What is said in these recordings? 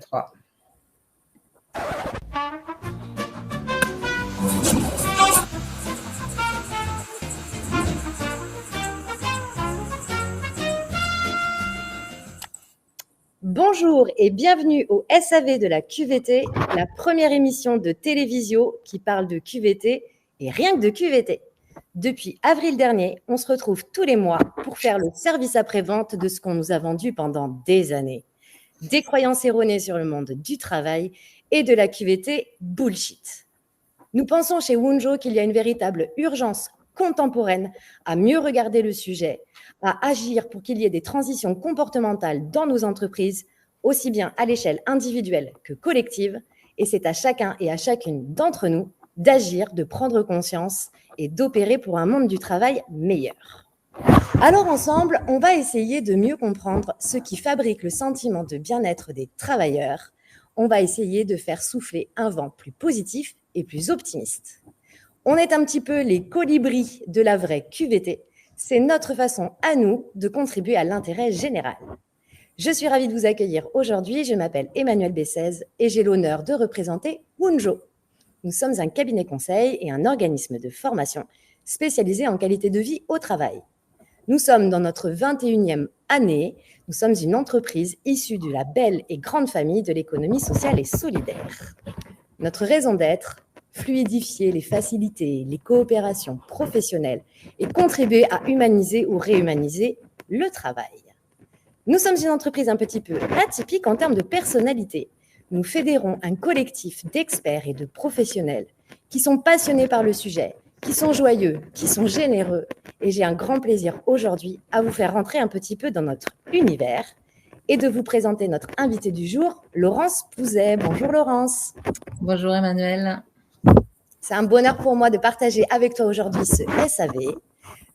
3. Bonjour et bienvenue au SAV de la QVT, la première émission de télévisio qui parle de QVT et rien que de QVT. Depuis avril dernier, on se retrouve tous les mois pour faire le service après-vente de ce qu'on nous a vendu pendant des années. Des croyances erronées sur le monde du travail et de la QVT bullshit. Nous pensons chez Wunjo qu'il y a une véritable urgence contemporaine à mieux regarder le sujet, à agir pour qu'il y ait des transitions comportementales dans nos entreprises, aussi bien à l'échelle individuelle que collective, et c'est à chacun et à chacune d'entre nous d'agir, de prendre conscience et d'opérer pour un monde du travail meilleur. Alors ensemble, on va essayer de mieux comprendre ce qui fabrique le sentiment de bien-être des travailleurs. On va essayer de faire souffler un vent plus positif et plus optimiste. On est un petit peu les colibris de la vraie QVT. C'est notre façon à nous de contribuer à l'intérêt général. Je suis ravie de vous accueillir aujourd'hui. Je m'appelle Emmanuelle Bessez et j'ai l'honneur de représenter Wunjo. Nous sommes un cabinet conseil et un organisme de formation spécialisé en qualité de vie au travail. Nous sommes dans notre 21e année. Nous sommes une entreprise issue de la belle et grande famille de l'économie sociale et solidaire. Notre raison d'être, fluidifier les facilités, les coopérations professionnelles et contribuer à humaniser ou réhumaniser le travail. Nous sommes une entreprise un petit peu atypique en termes de personnalité. Nous fédérons un collectif d'experts et de professionnels qui sont passionnés par le sujet, qui sont joyeux, qui sont généreux. Et j'ai un grand plaisir aujourd'hui à vous faire rentrer un petit peu dans notre univers et de vous présenter notre invitée du jour, Laurence Pouzet. Bonjour Laurence. Bonjour Emmanuelle. C'est un bonheur pour moi de partager avec toi aujourd'hui ce SAV.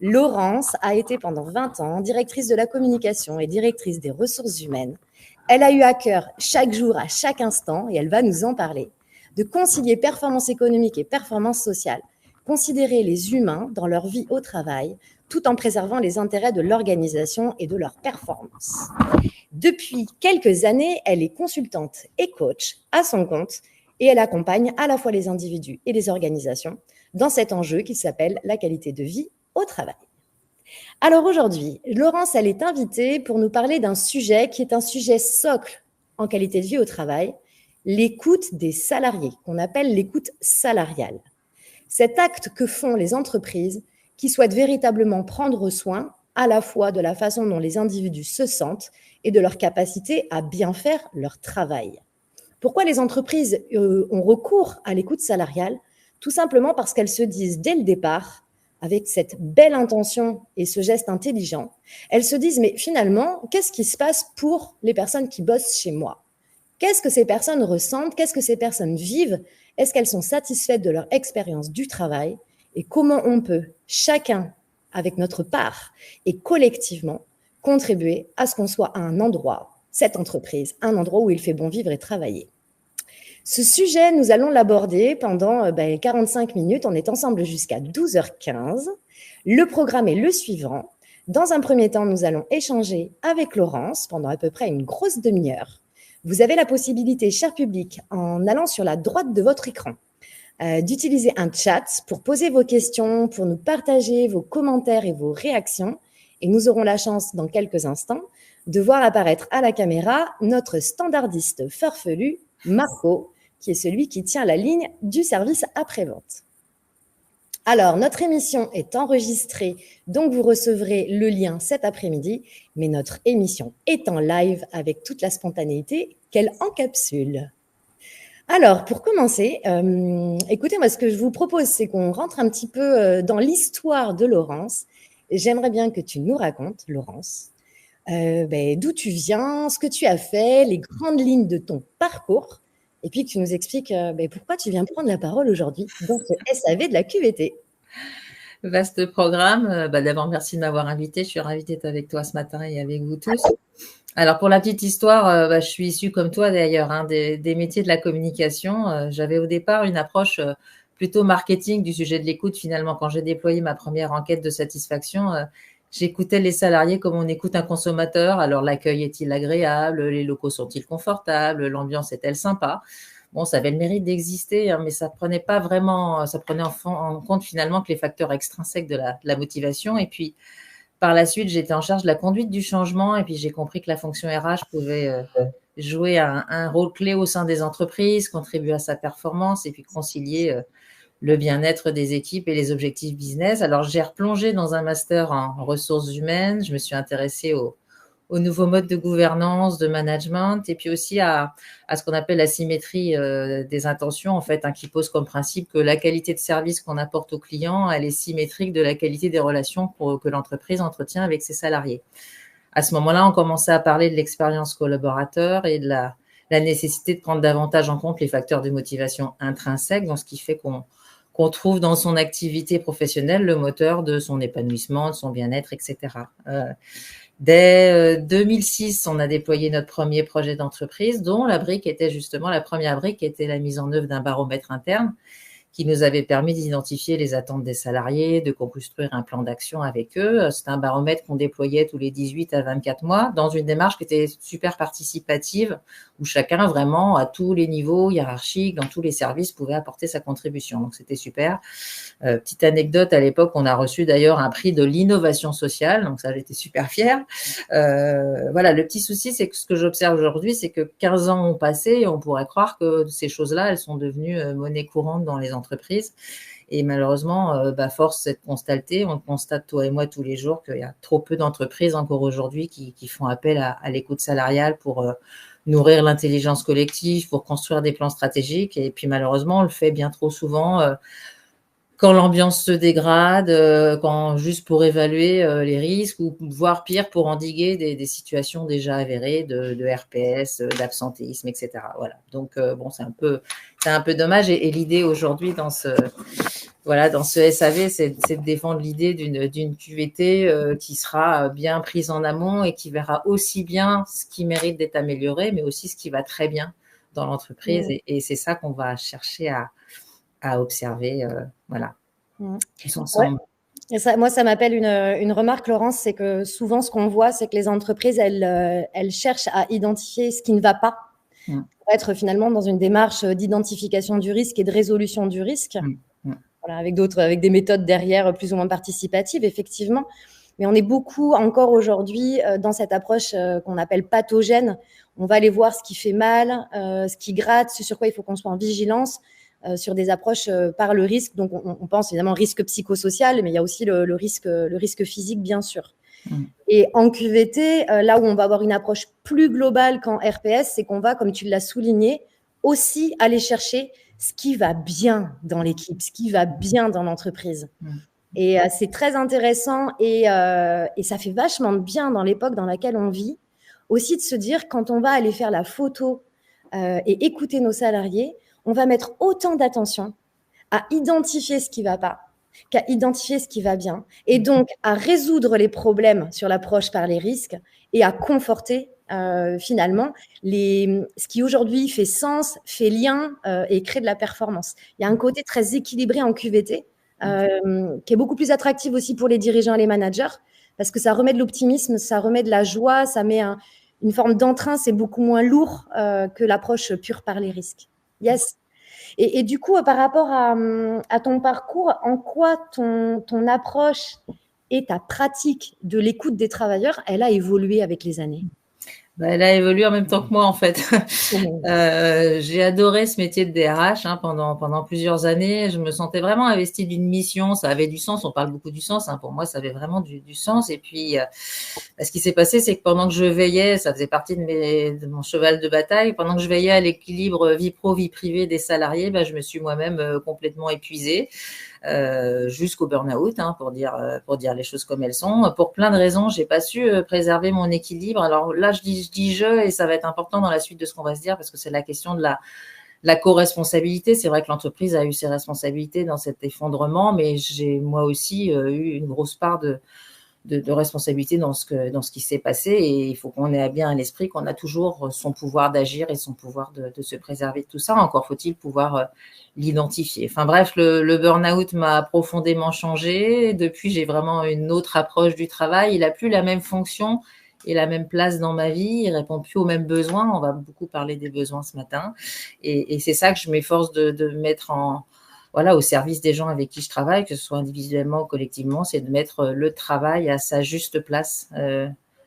Laurence a été pendant 20 ans directrice de la communication et directrice des ressources humaines. Elle a eu à cœur chaque jour, à chaque instant, et elle va nous en parler, de concilier performance économique et performance sociale, considérer les humains dans leur vie au travail, tout en préservant les intérêts de l'organisation et de leur performance. Depuis quelques années, elle est consultante et coach à son compte et elle accompagne à la fois les individus et les organisations dans cet enjeu qui s'appelle la qualité de vie au travail. Alors aujourd'hui, Laurence, elle est invitée pour nous parler d'un sujet qui est un sujet socle en qualité de vie au travail, l'écoute des salariés, qu'on appelle l'écoute salariale. Cet acte que font les entreprises qui souhaitent véritablement prendre soin à la fois de la façon dont les individus se sentent et de leur capacité à bien faire leur travail. Pourquoi les entreprises ont recours à l'écoute salariale? Tout simplement parce qu'elles se disent dès le départ, avec cette belle intention et ce geste intelligent, elles se disent mais finalement, qu'est-ce qui se passe pour les personnes qui bossent chez moi? Qu'est-ce que ces personnes ressentent? Qu'est-ce que ces personnes vivent? Est-ce qu'elles sont satisfaites de leur expérience du travail? Et comment on peut, chacun avec notre part et collectivement, contribuer à ce qu'on soit à un endroit, cette entreprise, un endroit où il fait bon vivre et travailler. Ce sujet, nous allons l'aborder pendant 45 minutes. On est ensemble jusqu'à 12h15. Le programme est le suivant. Dans un premier temps, nous allons échanger avec Laurence pendant à peu près une grosse demi-heure. Vous avez la possibilité, cher public, en allant sur la droite de votre écran, d'utiliser un chat pour poser vos questions, pour nous partager vos commentaires et vos réactions. Et nous aurons la chance, dans quelques instants, de voir apparaître à la caméra notre standardiste farfelu, Marco, qui est celui qui tient la ligne du service après-vente. Alors, notre émission est enregistrée, donc vous recevrez le lien cet après-midi, mais notre émission est en live avec toute la spontanéité qu'elle encapsule. Alors, pour commencer, écoutez, moi, ce que je vous propose, c'est qu'on rentre un petit peu dans l'histoire de Laurence. J'aimerais bien que tu nous racontes, Laurence, d'où tu viens, ce que tu as fait, les grandes lignes de ton parcours, et puis que tu nous expliques pourquoi tu viens prendre la parole aujourd'hui dans ce SAV de la QVT. Vaste programme. D'abord, merci de m'avoir invitée. Je suis ravie d'être avec toi ce matin et avec vous tous. Alors, pour la petite histoire, je suis issue comme toi d'ailleurs des métiers de la communication. J'avais au départ une approche plutôt marketing du sujet de l'écoute. Finalement, quand j'ai déployé ma première enquête de satisfaction, J'écoutais les salariés comme on écoute un consommateur. Alors, l'accueil est-il agréable? Les locaux sont-ils confortables? L'ambiance est-elle sympa? Bon, ça avait le mérite d'exister, hein, mais ça prenait pas vraiment, ça prenait en compte finalement que les facteurs extrinsèques de la motivation. Et puis, par la suite, j'étais en charge de la conduite du changement et puis j'ai compris que la fonction RH pouvait jouer un rôle clé au sein des entreprises, contribuer à sa performance et puis concilier le bien-être des équipes et les objectifs business. Alors, j'ai replongé dans un master en ressources humaines. Je me suis intéressée aux nouveaux modes de gouvernance, de management, et puis aussi à ce qu'on appelle la symétrie des intentions, en fait, hein, qui pose comme principe que la qualité de service qu'on apporte aux clients, elle est symétrique de la qualité des relations que l'entreprise entretient avec ses salariés. À ce moment-là, on commençait à parler de l'expérience collaborateur et de la nécessité de prendre davantage en compte les facteurs de motivation intrinsèques, dans ce qui fait qu'on trouve dans son activité professionnelle le moteur de son épanouissement, de son bien-être, etc. Dès 2006, on a déployé notre premier projet d'entreprise, dont la brique était justement, la première brique était la mise en œuvre d'un baromètre interne qui nous avait permis d'identifier les attentes des salariés, de construire un plan d'action avec eux. C'est un baromètre qu'on déployait tous les 18 à 24 mois dans une démarche qui était super participative, où chacun vraiment, à tous les niveaux hiérarchiques, dans tous les services, pouvait apporter sa contribution. Donc, c'était super. Petite anecdote, à l'époque, on a reçu d'ailleurs un prix de l'innovation sociale. Donc, ça, j'étais super fière. Voilà, le petit souci, c'est que ce que j'observe aujourd'hui, c'est que 15 ans ont passé et on pourrait croire que ces choses-là, elles sont devenues monnaie courante dans les entreprises. Et malheureusement, force est de constater, on le constate toi et moi tous les jours, qu'il y a trop peu d'entreprises encore aujourd'hui qui font appel à l'écoute salariale pour nourrir l'intelligence collective, pour construire des plans stratégiques. Et puis malheureusement, on le fait bien trop souvent quand l'ambiance se dégrade, quand juste pour évaluer les risques ou voire pire pour endiguer des situations déjà avérées de RPS, d'absentéisme, etc. Voilà. Donc bon, c'est un peu dommage. Et l'idée aujourd'hui dans ce SAV, c'est de défendre l'idée d'une QVT qui sera bien prise en amont et qui verra aussi bien ce qui mérite d'être amélioré, mais aussi ce qui va très bien dans l'entreprise. Et c'est ça qu'on va chercher à observer, voilà, tous ensemble. Ouais. Et ça, moi, ça m'appelle une remarque, Laurence, c'est que souvent, ce qu'on voit, c'est que les entreprises, elles cherchent à identifier ce qui ne va pas, pour être finalement dans une démarche d'identification du risque et de résolution du risque, voilà, avec des méthodes derrière plus ou moins participatives, effectivement. Mais on est beaucoup encore aujourd'hui dans cette approche qu'on appelle pathogène. On va aller voir ce qui fait mal, ce qui gratte, ce sur quoi il faut qu'on soit en vigilance, sur des approches par le risque. Donc, on pense évidemment risque psychosocial, mais il y a aussi le risque physique, bien sûr. Et en QVT, là où on va avoir une approche plus globale qu'en RPS, c'est qu'on va, comme tu l'as souligné, aussi aller chercher ce qui va bien dans l'équipe, ce qui va bien dans l'entreprise. Et c'est très intéressant et ça fait vachement de bien dans l'époque dans laquelle on vit, aussi de se dire quand on va aller faire la photo et écouter nos salariés, on va mettre autant d'attention à identifier ce qui ne va pas qu'à identifier ce qui va bien, et donc à résoudre les problèmes sur l'approche par les risques et à conforter finalement ce qui aujourd'hui fait sens, fait lien et crée de la performance. Il y a un côté très équilibré en QVT qui est beaucoup plus attractif aussi pour les dirigeants et les managers, parce que ça remet de l'optimisme, ça remet de la joie, ça met une forme d'entrain, c'est beaucoup moins lourd que l'approche pure par les risques. Yes. Et du coup, par rapport à ton parcours, en quoi ton approche et ta pratique de l'écoute des travailleurs, elle a évolué avec les années? Elle a évolué en même temps que moi, en fait. J'ai adoré ce métier de DRH pendant plusieurs années. Je me sentais vraiment investie d'une mission. Ça avait du sens. On parle beaucoup du sens. Pour moi, ça avait vraiment du sens. Et puis, ce qui s'est passé, c'est que pendant que je veillais, ça faisait partie de mon cheval de bataille, pendant que je veillais à l'équilibre vie pro, vie privée des salariés, je me suis moi-même complètement épuisée. Jusqu'au burn-out, pour dire les choses comme elles sont. Pour plein de raisons, j'ai pas su préserver mon équilibre. Alors là, je dis je, et ça va être important dans la suite de ce qu'on va se dire, parce que c'est la question de la co-responsabilité. C'est vrai que l'entreprise a eu ses responsabilités dans cet effondrement, mais j'ai moi aussi eu une grosse part de responsabilité dans ce qui s'est passé, et il faut qu'on ait bien à l'esprit qu'on a toujours son pouvoir d'agir et son pouvoir de se préserver de tout ça. Encore faut-il pouvoir l'identifier. Enfin bref, le burn-out m'a profondément changé. Depuis, j'ai vraiment une autre approche du travail. Il n'a plus la même fonction et la même place dans ma vie. Il répond plus aux mêmes besoins. On va beaucoup parler des besoins ce matin. Et c'est ça que je m'efforce de mettre au service des gens avec qui je travaille, que ce soit individuellement ou collectivement, c'est de mettre le travail à sa juste place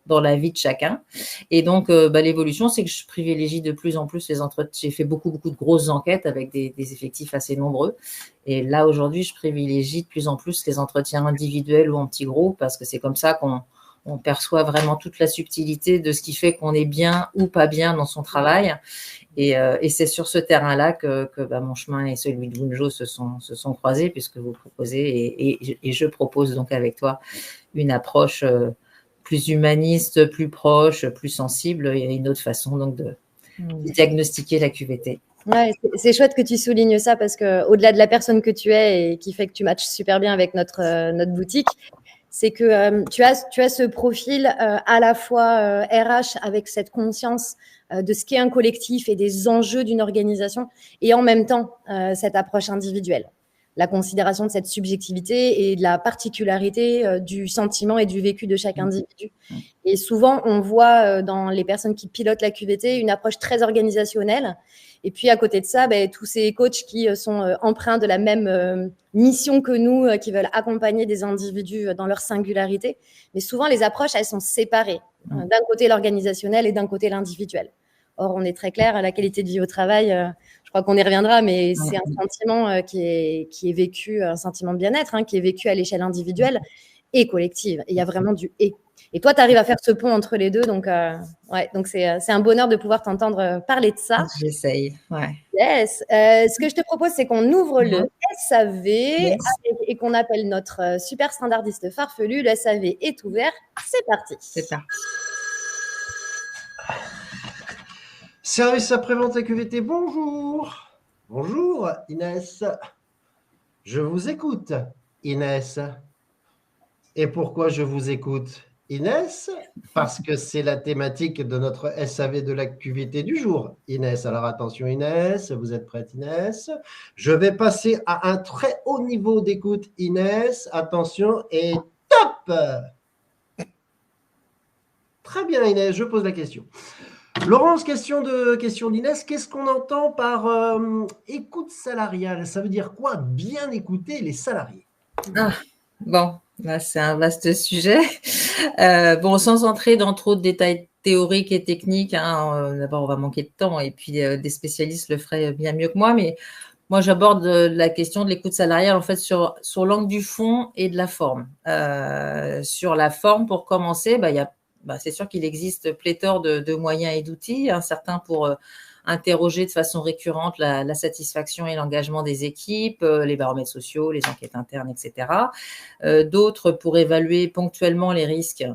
dans la vie de chacun. Et donc, l'évolution, c'est que je privilégie de plus en plus les entretiens. J'ai fait beaucoup de grosses enquêtes avec des effectifs assez nombreux. Et là, aujourd'hui, je privilégie de plus en plus les entretiens individuels ou en petits groupes, parce que c'est comme ça qu'on perçoit vraiment toute la subtilité de ce qui fait qu'on est bien ou pas bien dans son travail. Et c'est sur ce terrain-là que mon chemin et celui de Wunjo se sont croisés, puisque vous proposez, et je propose donc avec toi une approche plus humaniste, plus proche, plus sensible, et une autre façon donc de diagnostiquer la QVT. Ouais, c'est chouette que tu soulignes ça, parce que au-delà de la personne que tu es et qui fait que tu matches super bien avec notre boutique, c'est que tu as ce profil à la fois RH, avec cette conscience de ce qu'est un collectif et des enjeux d'une organisation, et en même temps cette approche individuelle, la considération de cette subjectivité et de la particularité du sentiment et du vécu de chaque individu. Et souvent, on voit dans les personnes qui pilotent la QVT une approche très organisationnelle. Et puis, à côté de ça, tous ces coachs qui sont empreints de la même mission que nous, qui veulent accompagner des individus dans leur singularité. Mais souvent, les approches, elles sont séparées. D'un côté, l'organisationnel, et d'un côté, l'individuel. Or, on est très clair, la qualité de vie au travail, je crois qu'on y reviendra, mais c'est un sentiment qui est vécu, un sentiment de bien-être, qui est vécu à l'échelle individuelle et collective. Et il y a vraiment du « et ». Et toi, tu arrives à faire ce pont entre les deux. Donc, donc c'est un bonheur de pouvoir t'entendre parler de ça. J'essaye, ouais. Yes. Ce que je te propose, c'est qu'on ouvre le SAV et qu'on appelle notre super standardiste farfelu. Le SAV est ouvert. C'est parti. C'est parti. Service après-vente à QVT, bonjour. Bonjour Inès. Je vous écoute, Inès. Et pourquoi je vous écoute, Inès? Parce que c'est la thématique de notre SAV de la QVT du jour, Inès. Alors attention Inès, vous êtes prête Inès? Je vais passer à un très haut niveau d'écoute, Inès. Attention et top! Très bien Inès, je pose la question. Laurence, question d'Inès. Qu'est-ce qu'on entend par écoute salariale? Ça veut dire quoi, bien écouter les salariés? Bon, là, c'est un vaste sujet. Sans entrer dans trop de détails théoriques et techniques, d'abord, on va manquer de temps, et puis des spécialistes le feraient bien mieux que moi, mais moi, j'aborde la question de l'écoute salariale en fait sur l'angle du fond et de la forme. Sur la forme, pour commencer, c'est sûr qu'il existe pléthore de moyens et d'outils, certains pour interroger de façon récurrente la satisfaction et l'engagement des équipes, les baromètres sociaux, les enquêtes internes, etc. D'autres pour évaluer ponctuellement les risques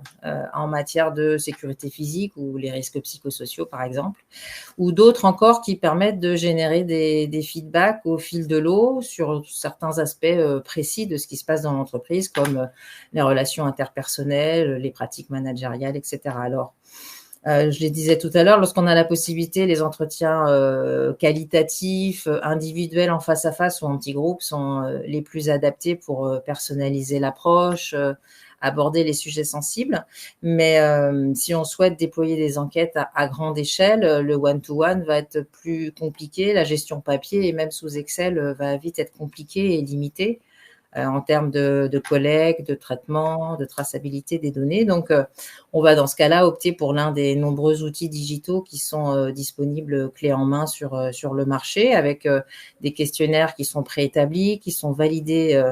en matière de sécurité physique ou les risques psychosociaux, par exemple. Ou d'autres encore qui permettent de générer des feedbacks au fil de l'eau sur certains aspects précis de ce qui se passe dans l'entreprise, comme les relations interpersonnelles, les pratiques managériales, etc. Alors, je les disais tout à l'heure, lorsqu'on a la possibilité, les entretiens qualitatifs, individuels en face à face ou en petits groupes sont les plus adaptés pour personnaliser l'approche, aborder les sujets sensibles. Mais si on souhaite déployer des enquêtes à grande échelle, le one-to-one va être plus compliqué. La gestion papier et même sous Excel va vite être compliquée et limitée en termes de collecte, de traitement, de traçabilité des données. Donc, on va dans ce cas-là opter pour l'un des nombreux outils digitaux qui sont disponibles clé en main sur le marché, avec des questionnaires qui sont préétablis, qui sont validés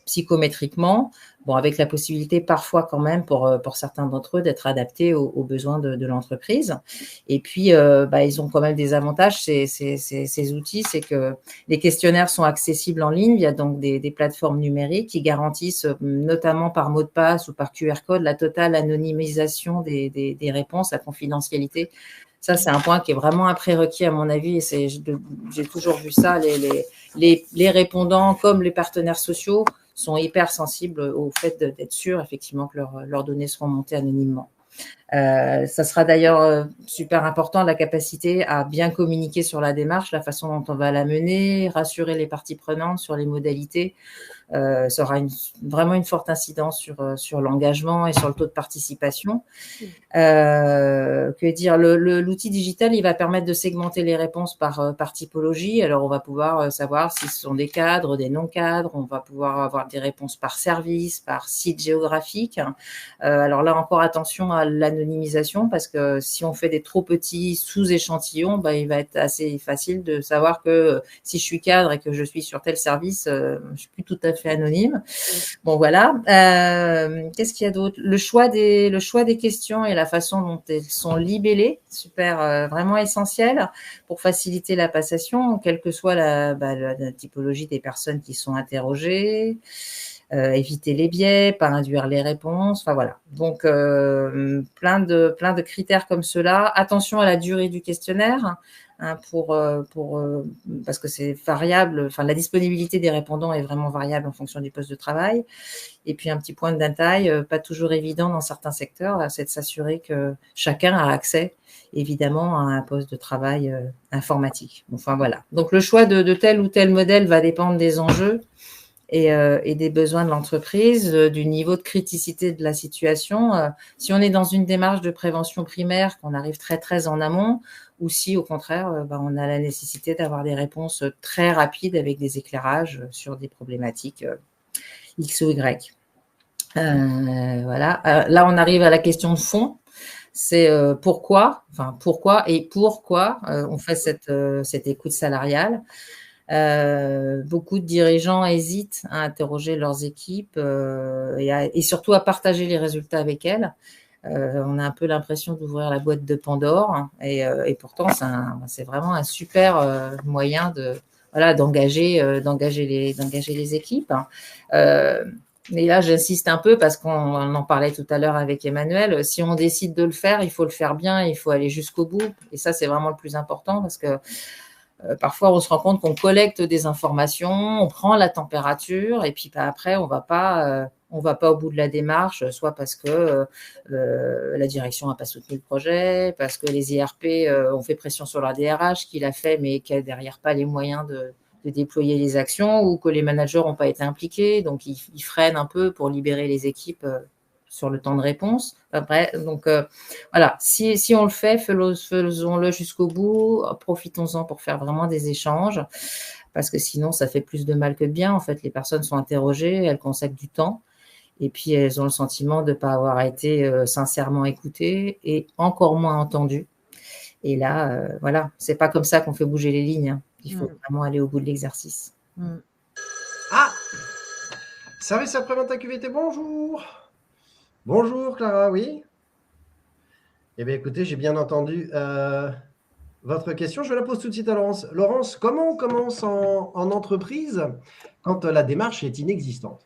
psychométriquement, avec la possibilité parfois quand même pour certains d'entre eux d'être adaptés aux besoins de l'entreprise. Et puis, ils ont quand même des avantages, ces outils, c'est que les questionnaires sont accessibles en ligne via donc des plateformes numériques qui garantissent notamment par mot de passe ou par QR code la totale anonymisation des réponses, la confidentialité. Ça, c'est un point qui est vraiment un prérequis à mon avis, et j'ai toujours vu ça, les répondants comme les partenaires sociaux sont hyper sensibles au fait d'être sûrs effectivement que leurs données seront montées anonymement. Ça sera d'ailleurs super important, la capacité à bien communiquer sur la démarche, la façon dont on va la mener, rassurer les parties prenantes sur les modalités. Ça aura vraiment une forte incidence sur l'engagement et sur le taux de participation. Que dire, l'outil digital, il va permettre de segmenter les réponses par typologie. Alors, on va pouvoir savoir si ce sont des cadres, des non-cadres. On va pouvoir avoir des réponses par service, par site géographique. Alors là, encore attention à l'anonymisation, parce que si on fait des trop petits sous-échantillons, il va être assez facile de savoir que si je suis cadre et que je suis sur tel service, je suis plus tout à fait anonyme. Bon, voilà. Qu'est-ce qu'il y a d'autre? Le choix des questions et la façon dont elles sont libellées, super, vraiment essentiel pour faciliter la passation, quelle que soit la typologie des personnes qui sont interrogées. Éviter les biais, pas induire les réponses, enfin voilà. Donc plein de critères comme cela. Attention à la durée du questionnaire, hein, parce que c'est variable. Enfin, la disponibilité des répondants est vraiment variable en fonction du poste de travail. Et puis un petit point de détail, pas toujours évident dans certains secteurs, c'est de s'assurer que chacun a accès évidemment à un poste de travail informatique. Enfin voilà. Donc le choix de tel ou tel modèle va dépendre des enjeux et des besoins de l'entreprise, du niveau de criticité de la situation. Si on est dans une démarche de prévention primaire, qu'on arrive très très en amont, ou si au contraire, on a la nécessité d'avoir des réponses très rapides avec des éclairages sur des problématiques X ou Y. Voilà. Là, on arrive à la question de fond. C'est pourquoi on fait cette écoute salariale. Beaucoup de dirigeants hésitent à interroger leurs équipes et surtout à partager les résultats avec elles. On a un peu l'impression d'ouvrir la boîte de Pandore, hein, et pourtant c'est vraiment un super moyen d'engager les équipes. Mais là, j'insiste un peu parce qu'on en parlait tout à l'heure avec Emmanuel. Si on décide de le faire, il faut le faire bien, il faut aller jusqu'au bout. Et ça, c'est vraiment le plus important parce que parfois, on se rend compte qu'on collecte des informations, on prend la température et puis après, on va pas au bout de la démarche, soit parce que la direction n'a pas soutenu le projet, parce que les IRP ont fait pression sur leur DRH, qui l'a fait, mais qui n'a derrière pas les moyens de déployer les actions, ou que les managers n'ont pas été impliqués, donc ils freinent un peu pour libérer les équipes sur le temps de réponse. Après, donc voilà, si on le fait, faisons-le jusqu'au bout, profitons-en pour faire vraiment des échanges, parce que sinon, ça fait plus de mal que de bien. En fait, les personnes sont interrogées, elles consacrent du temps, et puis elles ont le sentiment de ne pas avoir été sincèrement écoutées et encore moins entendues. Et là, voilà, c'est pas comme ça qu'on fait bouger les lignes, hein. Il faut vraiment aller au bout de l'exercice. Ah! Service après-vente à QVT, bonjour! Bonjour Clara, oui? Eh bien écoutez, j'ai bien entendu votre question. Je la pose tout de suite à Laurence. Laurence, comment on commence en entreprise quand la démarche est inexistante?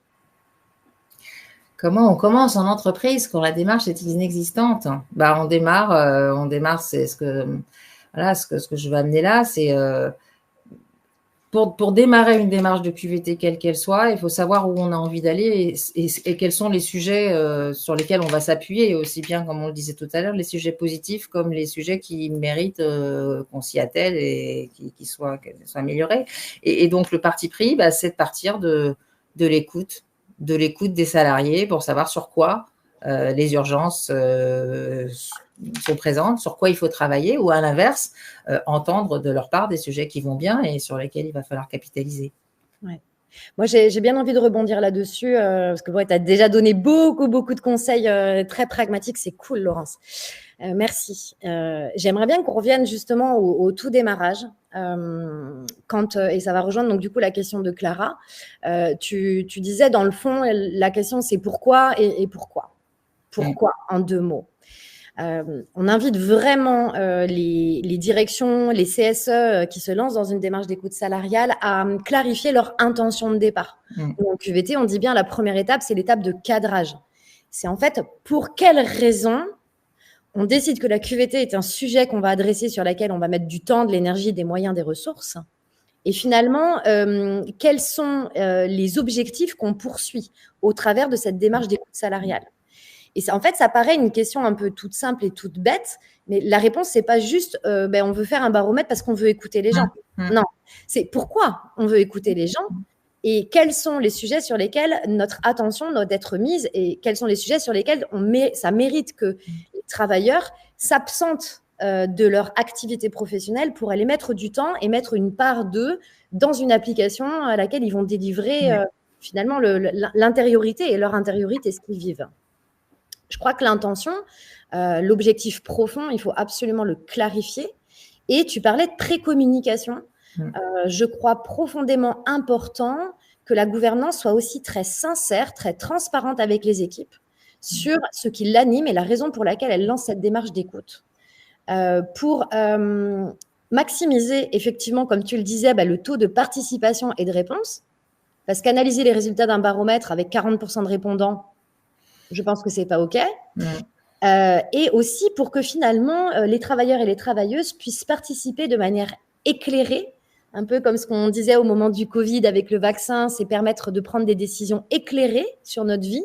Comment on commence en entreprise quand la démarche est inexistante? On démarre, c'est ce que je vais amener là, c'est pour démarrer une démarche de QVT quelle qu'elle soit, il faut savoir où on a envie d'aller et quels sont les sujets sur lesquels on va s'appuyer, aussi bien, comme on le disait tout à l'heure, les sujets positifs comme les sujets qui méritent qu'on s'y attelle et qui soient améliorés. Et donc, le parti pris, c'est de partir de l'écoute des salariés pour savoir sur quoi les urgences sont présentes, sur quoi il faut travailler, ou à l'inverse, entendre de leur part des sujets qui vont bien et sur lesquels il va falloir capitaliser. Ouais. Moi, j'ai bien envie de rebondir là-dessus parce que tu as déjà donné beaucoup de conseils très pragmatiques. C'est cool, Laurence. Merci. J'aimerais bien qu'on revienne justement au tout démarrage. Et ça va rejoindre donc du coup la question de Clara. Tu disais dans le fond, la question c'est pourquoi et pourquoi. Pourquoi en 2 mots. On invite vraiment les directions, les CSE qui se lancent dans une démarche d'écoute salariale à clarifier leur intention de départ. En QVT, on dit bien la première étape, c'est l'étape de cadrage. C'est en fait pour quelles raisons on décide que la QVT est un sujet qu'on va adresser, sur lequel on va mettre du temps, de l'énergie, des moyens, des ressources, Et finalement, quels sont les objectifs qu'on poursuit au travers de cette démarche d'écoute salariale? Et ça, en fait, ça paraît une question un peu toute simple et toute bête, mais la réponse, c'est pas juste on veut faire un baromètre parce qu'on veut écouter les gens. Non, c'est pourquoi on veut écouter les gens et quels sont les sujets sur lesquels notre attention doit être mise et quels sont les sujets sur lesquels ça mérite que les travailleurs s'absentent de leur activité professionnelle pour aller mettre du temps et mettre une part d'eux dans une application à laquelle ils vont délivrer finalement l'intériorité et leur intériorité, ce qu'ils vivent. Je crois que l'intention, l'objectif profond, il faut absolument le clarifier. Et tu parlais de précommunication. Je crois profondément important que la gouvernance soit aussi très sincère, très transparente avec les équipes sur ce qui l'anime et la raison pour laquelle elle lance cette démarche d'écoute. Pour maximiser effectivement, comme tu le disais, le taux de participation et de réponse, parce qu'analyser les résultats d'un baromètre avec 40% de répondants, je pense que c'est pas OK. Et aussi pour que finalement, les travailleurs et les travailleuses puissent participer de manière éclairée, un peu comme ce qu'on disait au moment du Covid avec le vaccin, c'est permettre de prendre des décisions éclairées sur notre vie.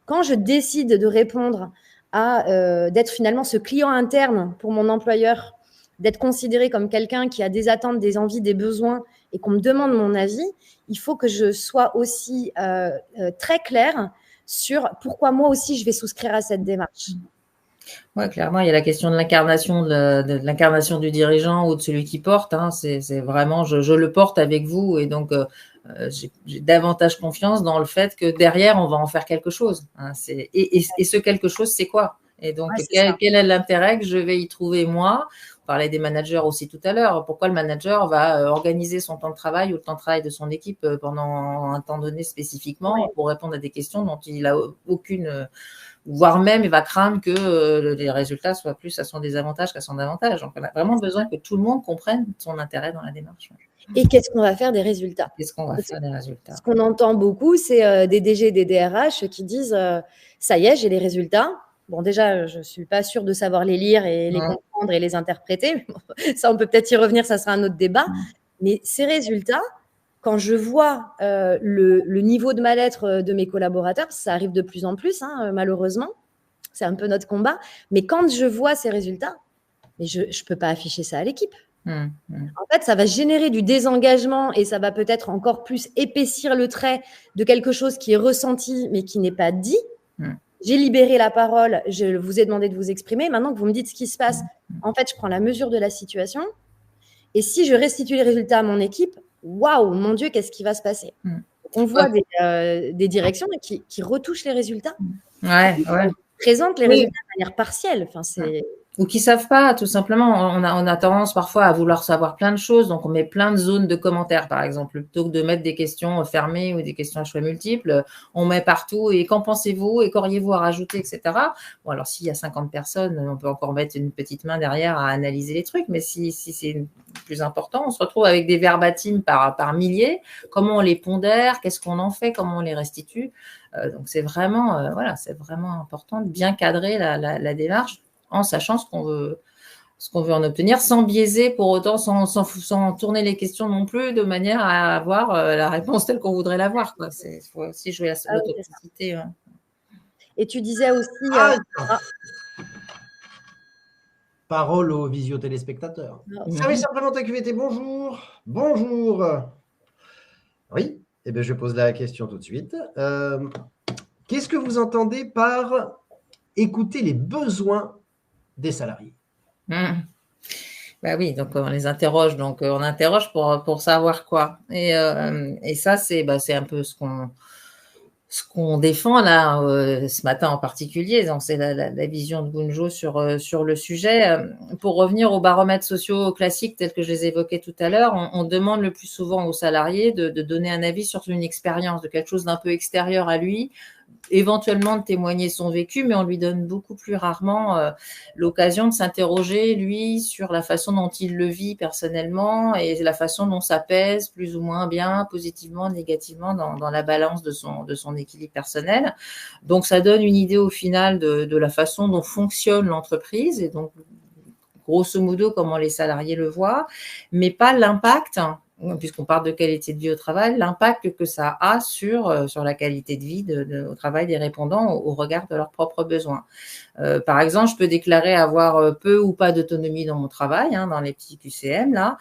Quand je décide de répondre à d'être finalement ce client interne pour mon employeur, d'être considéré comme quelqu'un qui a des attentes, des envies, des besoins et qu'on me demande mon avis, il faut que je sois aussi très claire sur pourquoi moi aussi je vais souscrire à cette démarche. Ouais, clairement, il y a la question de l'incarnation de l'incarnation du dirigeant ou de celui qui porte. C'est vraiment, je le porte avec vous et donc j'ai davantage confiance dans le fait que derrière on va en faire quelque chose. Et ce quelque chose, c'est quoi? Et donc quel est l'intérêt que je vais y trouver moi? On parlait des managers aussi tout à l'heure. Pourquoi le manager va organiser son temps de travail ou le temps de travail de son équipe pendant un temps donné spécifiquement pour répondre à des questions dont il a aucune voire même il va craindre que les résultats soient plus à son désavantage qu'à son avantage. Donc, on a vraiment besoin que tout le monde comprenne son intérêt dans la démarche. Et qu'est-ce qu'on va faire des résultats? Qu'est-ce qu'on va faire des résultats? Ce qu'on entend beaucoup, c'est des DG, des DRH qui disent ça y est, j'ai les résultats. Bon, déjà, je ne suis pas sûre de savoir les lire et les comprendre et les interpréter. Ça, on peut peut-être y revenir, ça sera un autre débat. Mais ces résultats, quand je vois le niveau de mal-être de mes collaborateurs, ça arrive de plus en plus, malheureusement. C'est un peu notre combat. Mais quand je vois ces résultats, mais je ne peux pas afficher ça à l'équipe. En fait, ça va générer du désengagement et ça va peut-être encore plus épaissir le trait de quelque chose qui est ressenti mais qui n'est pas dit. J'ai libéré la parole, je vous ai demandé de vous exprimer. Maintenant que vous me dites ce qui se passe, en fait, je prends la mesure de la situation. Et si je restitue les résultats à mon équipe, waouh, mon Dieu, qu'est-ce qui va se passer? On voit des directions qui retouchent les résultats, qui présentent les résultats de manière partielle. Enfin, ou qui savent pas, tout simplement. On a tendance parfois à vouloir savoir plein de choses, donc on met plein de zones de commentaires, par exemple, plutôt que de mettre des questions fermées ou des questions à choix multiples, on met partout et qu'en pensez-vous et qu'auriez-vous à rajouter, etc. Bon, alors s'il y a 50 personnes, on peut encore mettre une petite main derrière à analyser les trucs, mais si c'est plus important, on se retrouve avec des verbatims par milliers. Comment on les pondère, qu'est-ce qu'on en fait, comment on les restitue. Donc c'est vraiment, c'est vraiment important de bien cadrer la démarche, en sachant ce qu'on veut en obtenir, sans biaiser pour autant, sans tourner les questions non plus, de manière à avoir la réponse telle qu'on voudrait l'avoir. Il faut aussi jouer l'authenticité. Et tu disais aussi... Parole aux visio-téléspectateurs. Service après-vente QVT, bonjour. Bonjour. Oui, eh bien, je pose la question tout de suite. Qu'est-ce que vous entendez par écouter les besoins des salariés? Oui, donc on les interroge, donc on interroge pour savoir quoi. Et ça, c'est un peu ce qu'on défend là ce matin en particulier. Donc c'est la vision de Gunjo sur le sujet. Pour revenir aux baromètres sociaux classiques tels que je les évoquais tout à l'heure, on demande le plus souvent aux salariés de donner un avis sur une expérience, de quelque chose d'un peu extérieur à lui, éventuellement de témoigner son vécu, mais on lui donne beaucoup plus rarement l'occasion de s'interroger, lui, sur la façon dont il le vit personnellement et la façon dont ça pèse plus ou moins bien, positivement, négativement dans la balance de son équilibre personnel. Donc, ça donne une idée au final de la façon dont fonctionne l'entreprise et donc, grosso modo, comment les salariés le voient, mais pas l'impact puisqu'on parle de qualité de vie au travail, l'impact que ça a sur la qualité de vie au travail des répondants au regard de leurs propres besoins. Par exemple, je peux déclarer avoir peu ou pas d'autonomie dans mon travail, dans les petits QCM là.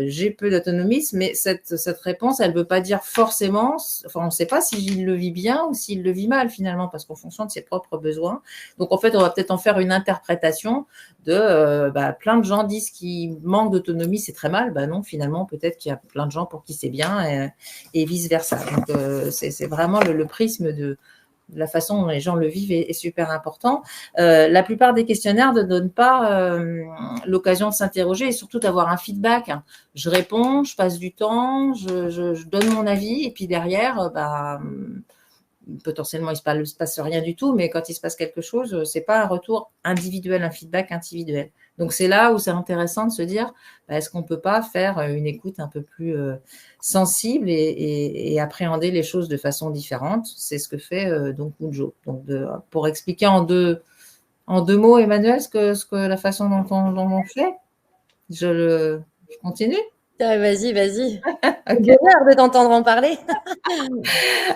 J'ai peu d'autonomie, mais cette réponse, elle ne veut pas dire forcément, enfin on ne sait pas s'il le vit bien ou s'il le vit mal finalement, parce qu'en fonction de ses propres besoins. Donc en fait, on va peut-être en faire une interprétation de plein de gens disent qu'ils manquent d'autonomie, c'est très mal. Non, finalement, peut-être qu'il y a plein de gens pour qui c'est bien et vice versa. Donc c'est vraiment le prisme de la façon dont les gens le vivent est super important. La plupart des questionnaires ne donnent pas l'occasion de s'interroger et surtout d'avoir un feedback. Je réponds, je passe du temps, je donne mon avis et puis derrière, potentiellement, il ne se passe rien du tout, mais quand il se passe quelque chose, c'est pas un retour individuel, un feedback individuel. Donc, c'est là où c'est intéressant de se dire, est-ce qu'on peut pas faire une écoute un peu plus sensible et appréhender les choses de façon différente. C'est ce que fait donc Wunjo. Donc, pour expliquer en deux mots, Emmanuel, la façon dont on fait, je continue. Vas-y. Okay. Bonheur de t'entendre en parler.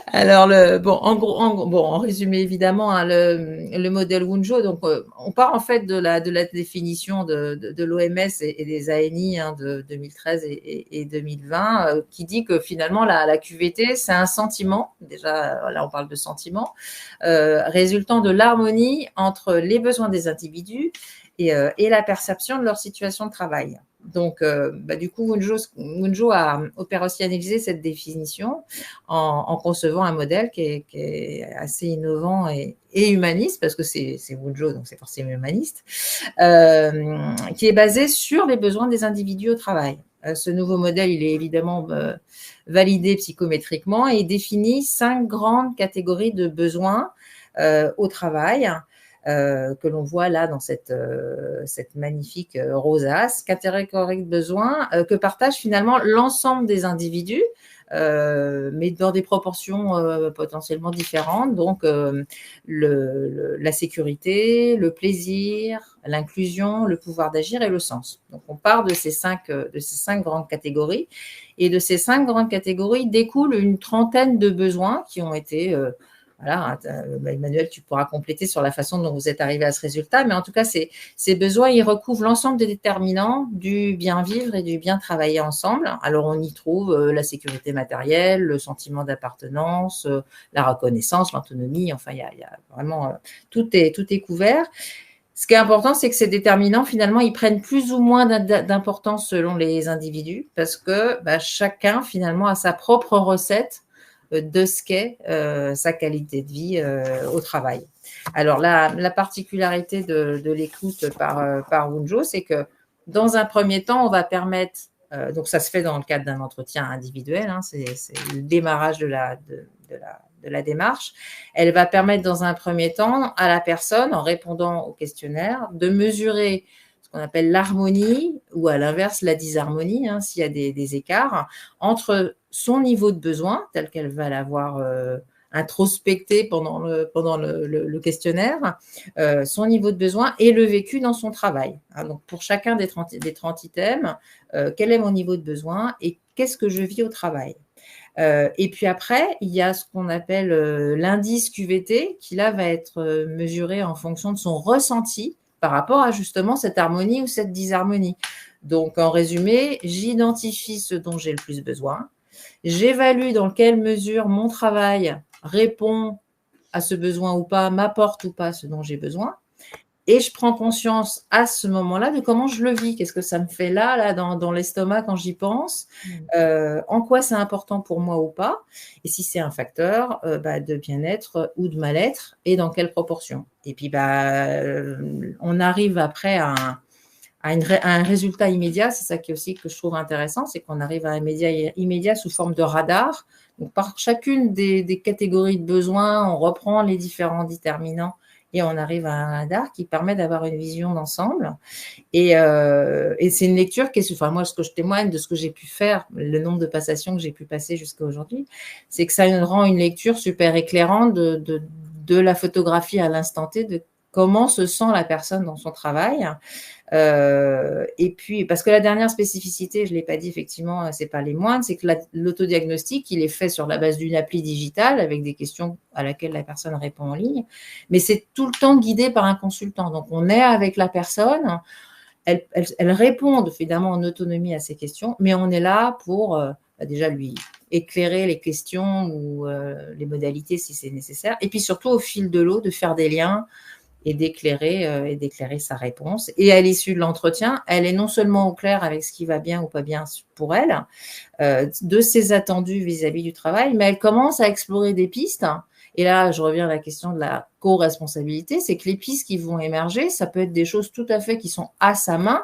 Alors, en résumé, évidemment, le modèle Wunjo, donc, on part en fait de la définition de l'OMS et des ANI de 2013 et 2020, qui dit que finalement, la QVT, c'est un sentiment, déjà, là, on parle de sentiment, résultant de l'harmonie entre les besoins des individus et la perception de leur situation de travail. Donc, du coup, Wunjo a opérationnalisé cette définition en concevant un modèle qui est assez innovant et humaniste, parce que c'est Wunjo, donc c'est forcément humaniste, qui est basé sur les besoins des individus au travail. Ce nouveau modèle, il est évidemment validé psychométriquement et il définit 5 grandes catégories de besoins au travail. Que l'on voit là dans cette magnifique rosace, catégorie de besoins que partagent finalement l'ensemble des individus, mais dans des proportions potentiellement différentes. Donc, la sécurité, le plaisir, l'inclusion, le pouvoir d'agir et le sens. Donc, on part de ces cinq grandes catégories. Et de ces 5 grandes catégories découle une trentaine de besoins qui ont été voilà, Emmanuel, tu pourras compléter sur la façon dont vous êtes arrivé à ce résultat, mais en tout cas, ces besoins, ils recouvrent l'ensemble des déterminants du bien vivre et du bien travailler ensemble. Alors, on y trouve la sécurité matérielle, le sentiment d'appartenance, la reconnaissance, l'autonomie, enfin, il y a vraiment, tout est couvert. Ce qui est important, c'est que ces déterminants, finalement, ils prennent plus ou moins d'importance selon les individus, parce que chacun, finalement, a sa propre recette de ce qu'est sa qualité de vie au travail. Alors, la particularité de l'écoute par Wunjo, c'est que dans un premier temps, on va permettre, donc ça se fait dans le cadre d'un entretien individuel, c'est le démarrage de la démarche. Elle va permettre dans un premier temps à la personne, en répondant au questionnaire, de mesurer ce qu'on appelle l'harmonie ou à l'inverse la disharmonie, s'il y a des écarts, entre son niveau de besoin, tel qu'elle va l'avoir introspecté pendant le questionnaire, son niveau de besoin et le vécu dans son travail. Donc, pour chacun des 30 items, quel est mon niveau de besoin et qu'est-ce que je vis au travail ? Et puis après, il y a ce qu'on appelle l'indice QVT qui là va être mesuré en fonction de son ressenti par rapport à justement cette harmonie ou cette disharmonie. Donc en résumé, j'identifie ce dont j'ai le plus besoin, j'évalue dans quelle mesure mon travail répond à ce besoin ou pas, m'apporte ou pas ce dont j'ai besoin. Et je prends conscience à ce moment-là de comment je le vis. Qu'est-ce que ça me fait là dans l'estomac quand j'y pense, en quoi c'est important pour moi ou pas, et si c'est un facteur de bien-être ou de mal-être, et dans quelle proportion. Et puis, on arrive après à un résultat immédiat. C'est ça qui est aussi que je trouve intéressant, c'est qu'on arrive à un immédiat sous forme de radar. Donc, par chacune des catégories de besoins, on reprend les différents déterminants et on arrive à un radar qui permet d'avoir une vision d'ensemble. Et c'est une lecture qui est, moi, ce que je témoigne de ce que j'ai pu faire, le nombre de passations que j'ai pu passer jusqu'à aujourd'hui, c'est que ça nous rend une lecture super éclairante de la photographie à l'instant T, de comment se sent la personne dans son travail. Et puis, parce que la dernière spécificité, je ne l'ai pas dit effectivement, c'est pas les moindres, c'est que l'autodiagnostic, il est fait sur la base d'une appli digitale avec des questions à laquelle la personne répond en ligne, mais c'est tout le temps guidé par un consultant. Donc, on est avec la personne, elle répond évidemment en autonomie à ces questions, mais on est là pour déjà lui éclairer les questions ou les modalités si c'est nécessaire, et puis surtout au fil de l'eau de faire des liens et d'éclairer sa réponse. Et à l'issue de l'entretien, elle est non seulement au clair avec ce qui va bien ou pas bien pour elle, de ses attendus vis-à-vis du travail, mais elle commence à explorer des pistes. Et là, je reviens à la question de la co-responsabilité, c'est que les pistes qui vont émerger, ça peut être des choses tout à fait qui sont à sa main.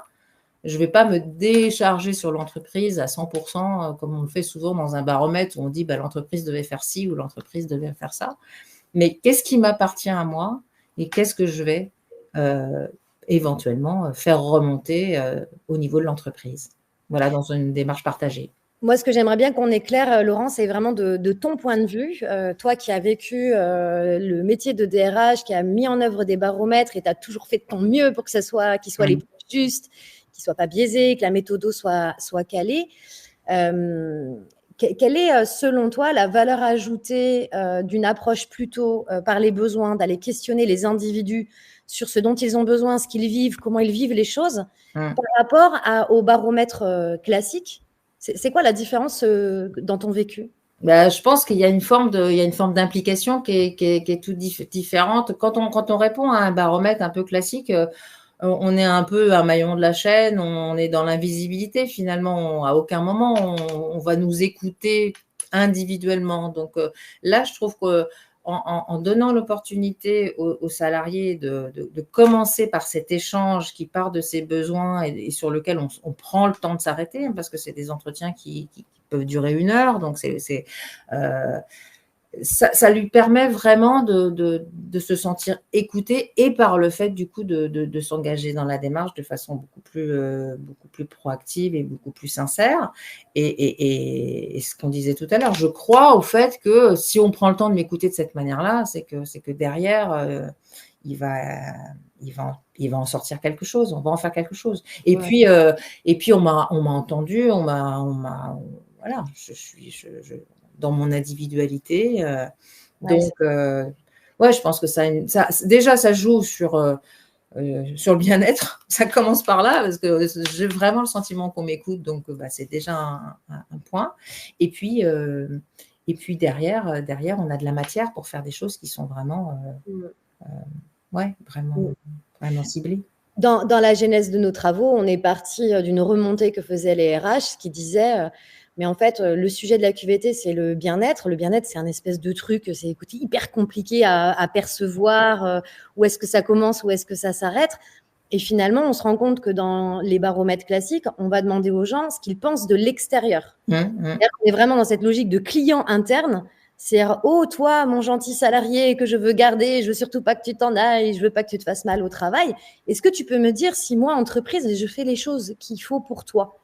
Je ne vais pas me décharger sur l'entreprise à 100%, comme on le fait souvent dans un baromètre où on dit l'entreprise devait faire ci ou l'entreprise devait faire ça. Mais qu'est-ce qui m'appartient à moi et qu'est-ce que je vais éventuellement faire remonter au niveau de l'entreprise. Voilà, dans une démarche partagée. Moi, ce que j'aimerais bien qu'on éclaire, Laurent, c'est vraiment de ton point de vue. Toi qui as vécu le métier de DRH, qui a mis en œuvre des baromètres et tu as toujours fait de ton mieux pour que qu'ils soient les plus justes, qu'ils ne soient pas biaisés, que la méthode soit calée. Quelle est, selon toi, la valeur ajoutée d'une approche plutôt par les besoins, d'aller questionner les individus sur ce dont ils ont besoin, ce qu'ils vivent, comment ils vivent les choses, par rapport au baromètre classique? C'est quoi la différence dans ton vécu? Je pense qu'il y a une forme d'implication qui est tout différente. Quand on répond à un baromètre un peu classique, on est un peu un maillon de la chaîne, on est dans l'invisibilité finalement. À aucun moment on va nous écouter individuellement. Donc là, je trouve que en donnant l'opportunité aux salariés de commencer par cet échange qui part de ses besoins et sur lequel on prend le temps de s'arrêter, parce que c'est des entretiens qui peuvent durer 1 heure, donc ça lui permet vraiment de se sentir écouté et par le fait du coup de s'engager dans la démarche de façon beaucoup plus proactive et beaucoup plus sincère. Et ce qu'on disait tout à l'heure, je crois au fait que si on prend le temps de m'écouter de cette manière-là, c'est que derrière il va en sortir quelque chose, on va en faire quelque chose. Et puis on m'a entendu, voilà, je suis dans mon individualité. Donc, je pense que déjà, ça joue sur le bien-être. Ça commence par là, parce que j'ai vraiment le sentiment qu'on m'écoute, donc c'est déjà un point. Et puis derrière, on a de la matière pour faire des choses qui sont vraiment, vraiment ciblées. Dans la genèse de nos travaux, on est parti d'une remontée que faisaient les RH qui disaient mais en fait, le sujet de la QVT, c'est le bien-être. Le bien-être, c'est un espèce de truc, c'est hyper compliqué à percevoir. Où est-ce que ça commence, où est-ce que ça s'arrête? Et finalement, on se rend compte que dans les baromètres classiques, on va demander aux gens ce qu'ils pensent de l'extérieur. On est vraiment dans cette logique de client interne. C'est oh, toi, mon gentil salarié que je veux garder, je veux surtout pas que tu t'en ailles, je veux pas que tu te fasses mal au travail. Est-ce que tu peux me dire si moi, entreprise, je fais les choses qu'il faut pour toi?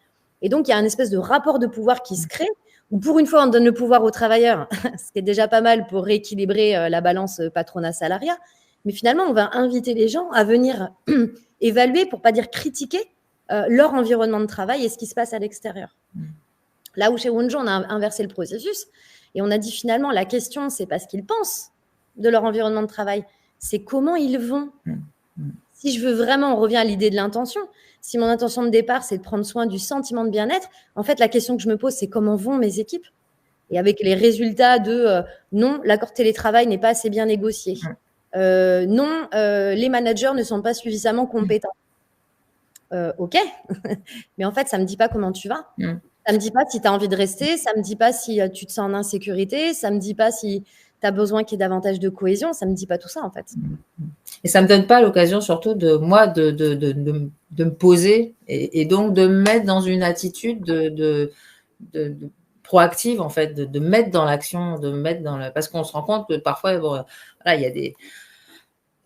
Et donc, il y a un espèce de rapport de pouvoir qui se crée, où pour une fois, on donne le pouvoir aux travailleurs, ce qui est déjà pas mal pour rééquilibrer la balance patronat-salariat. Mais finalement, on va inviter les gens à venir évaluer, pour pas dire critiquer, leur environnement de travail et ce qui se passe à l'extérieur. Là où chez Wonjo, on a inversé le processus et on a dit finalement, la question, c'est pas ce qu'ils pensent de leur environnement de travail, c'est comment ils vont. Si je veux vraiment, on revient à l'idée de l'intention. Si mon intention de départ, c'est de prendre soin du sentiment de bien-être, en fait, la question que je me pose, c'est comment vont mes équipes? Et avec les résultats de non, l'accord télétravail n'est pas assez bien négocié. Non, les managers ne sont pas suffisamment compétents. Ok, mais en fait, ça ne me dit pas comment tu vas. Ça ne me dit pas si tu as envie de rester, ça ne me dit pas si tu te sens en insécurité, ça ne me dit pas si tu as besoin qu'il y ait davantage de cohésion, ça ne me dit pas tout ça en fait. Et ça ne me donne pas l'occasion surtout de me poser et donc de me mettre dans une attitude de proactive en fait, de me mettre dans l'action, parce qu'on se rend compte que parfois, il y a des...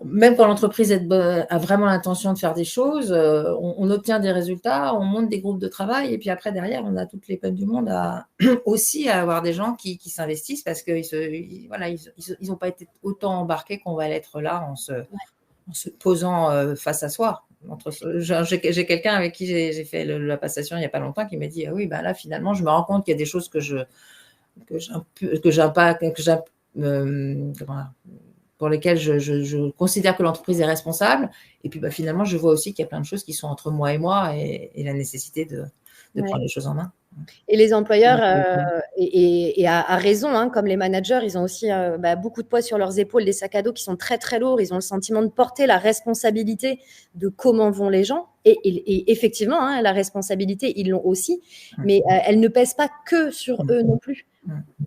Même quand l'entreprise a vraiment l'intention de faire des choses, on obtient des résultats, on monte des groupes de travail et puis après derrière on a toutes les peines du monde aussi à avoir des gens qui s'investissent parce qu'ils n'ont pas été autant embarqués qu'on va l'être là en se posant face à soi. j'ai quelqu'un avec qui j'ai fait la passation il n'y a pas longtemps qui m'a dit oui, ben là finalement je me rends compte qu'il y a des choses pour lesquelles je considère que l'entreprise est responsable. Et puis finalement, je vois aussi qu'il y a plein de choses qui sont entre moi et moi et la nécessité de prendre les choses en main. Et les employeurs, et à raison, hein, comme les managers, ils ont aussi beaucoup de poids sur leurs épaules, des sacs à dos qui sont très très lourds. Ils ont le sentiment de porter la responsabilité de comment vont les gens. Et effectivement, hein, la responsabilité, ils l'ont aussi, mais elle ne pèse pas que sur eux non plus.